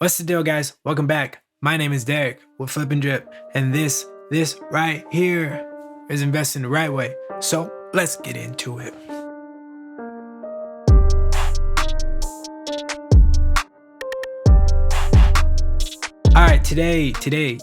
What's the deal, guys? Welcome back. My name is Derek with Flip and Drip, and this right here is investing the right way. So let's get into it. All right, today,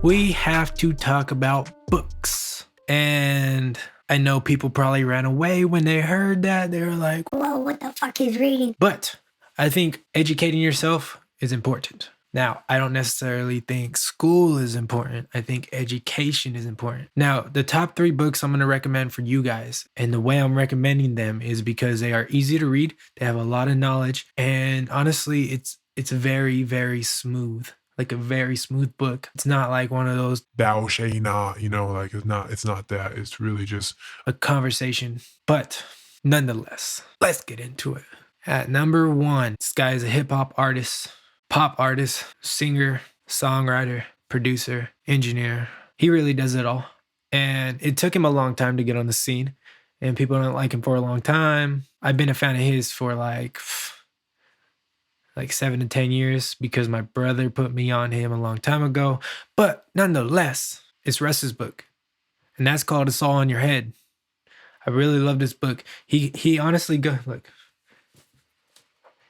we have to talk about books. And I know people probably ran away when they heard that. They were like, whoa, what the fuck is reading? But I think educating yourself is important. Now, I don't necessarily think school is important. I think education is important. Now, the top 3 books I'm going to recommend for you guys, and the way I'm recommending them is because they are easy to read, they have a lot of knowledge, and honestly, it's very, very smooth. Like a very smooth book. It's not like one of those thou shalt not, like it's not that. It's really just a conversation. But nonetheless, let's get into it. At number 1, this guy is a hip hop artist, pop artist, singer, songwriter, producer, engineer. He really does it all. And it took him a long time to get on the scene, and people don't like him for a long time. I've been a fan of his for like 7 to 10 years because my brother put me on him a long time ago. But nonetheless, it's Russ's book, and that's called It's All in Your Head. I really love this book. He honestly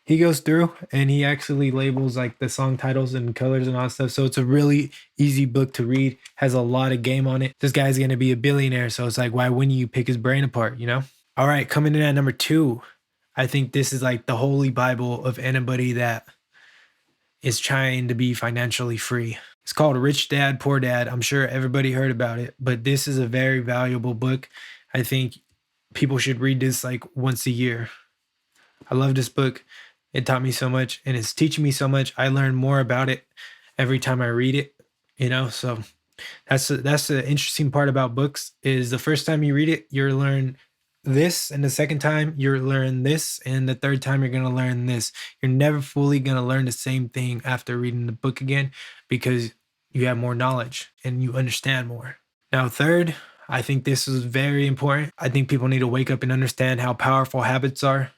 he goes through and he actually labels like the song titles and colors and all that stuff. So it's a really easy book to read. Has a lot of game on it. This guy's going to be a billionaire. So it's like, why wouldn't you pick his brain apart, All right, coming in at number 2. I think this is like the holy Bible of anybody that is trying to be financially free. It's called Rich Dad, Poor Dad. I'm sure everybody heard about it, but this is a very valuable book. I think people should read this like once a year. I love this book. It taught me so much, and it's teaching me so much. I learn more about it every time I read it, So that's the interesting part about books is the first time you read it, you'll learn this, and the second time you'll learn this, and the third time you're going to learn this. You're never fully going to learn the same thing after reading the book again because you have more knowledge and you understand more. Now, third, I think this is very important. I think people need to wake up and understand how powerful habits are.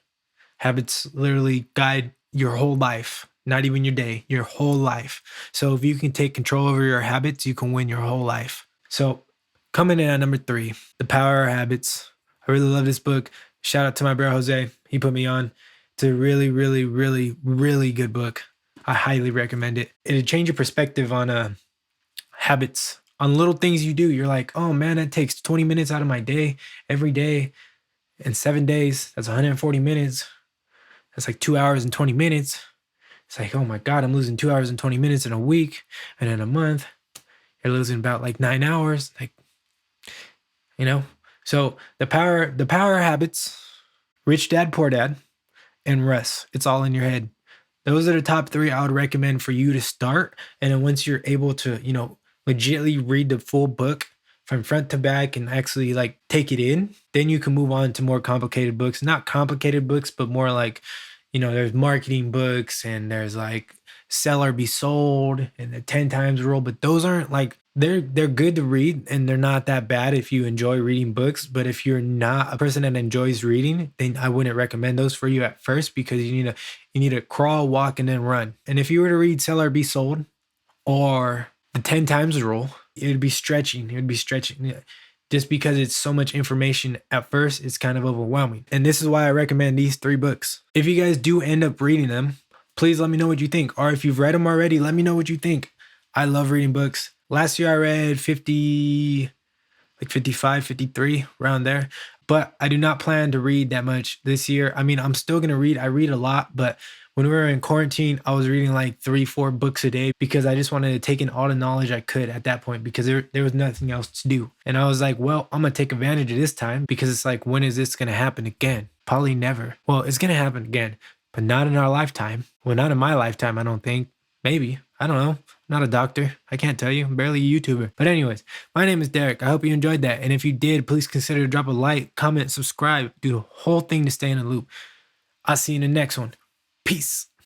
Habits literally guide your whole life, not even your day, your whole life. So if you can take control over your habits, you can win your whole life. So coming in at number 3, The Power of Habits. I really love this book. Shout out to my bro, Jose. He put me on. It's a really, really, really, really good book. I highly recommend it. It'll change your perspective on habits, on little things you do. You're like, oh man, that takes 20 minutes out of my day every day. In 7 days, that's 140 minutes. That's like 2 hours and 20 minutes. It's like, oh my God, I'm losing 2 hours and 20 minutes in a week. And in a month, you're losing about like 9 hours. So the power of habits, Rich Dad, Poor Dad, and Russ. It's all in your head. Those are the top 3 I would recommend for you to start. And then once you're able to, legitimately read the full book from front to back and actually like take it in, then you can move on to more complicated books. Not complicated books, but more like, there's marketing books and there's like Sell or Be Sold and the 10 times rule. But those aren't like, they're good to read and they're not that bad if you enjoy reading books. But if you're not a person that enjoys reading, then I wouldn't recommend those for you at first because you need to crawl, walk, and then run. And if you were to read Sell or Be Sold or the 10 times rule, it would be stretching. Just because it's so much information at first, it's kind of overwhelming. And this is why I recommend these 3 books. If you guys do end up reading them, please let me know what you think. Or if you've read them already, let me know what you think. I love reading books. Last year I read 55, 53, around there. But I do not plan to read that much this year. I mean, I'm still going to read. I read a lot, but when we were in quarantine, I was reading like 3-4 books a day because I just wanted to take in all the knowledge I could at that point because there was nothing else to do. And I was like, well, I'm going to take advantage of this time because it's like, when is this going to happen again? Probably never. Well, it's going to happen again, but not in our lifetime. Well, not in my lifetime, I don't think. Maybe. I don't know. I'm not a doctor. I can't tell you. I'm barely a YouTuber. But anyways, my name is Derek. I hope you enjoyed that. And if you did, please consider to drop a like, comment, subscribe, do the whole thing to stay in the loop. I'll see you in the next one. Peace.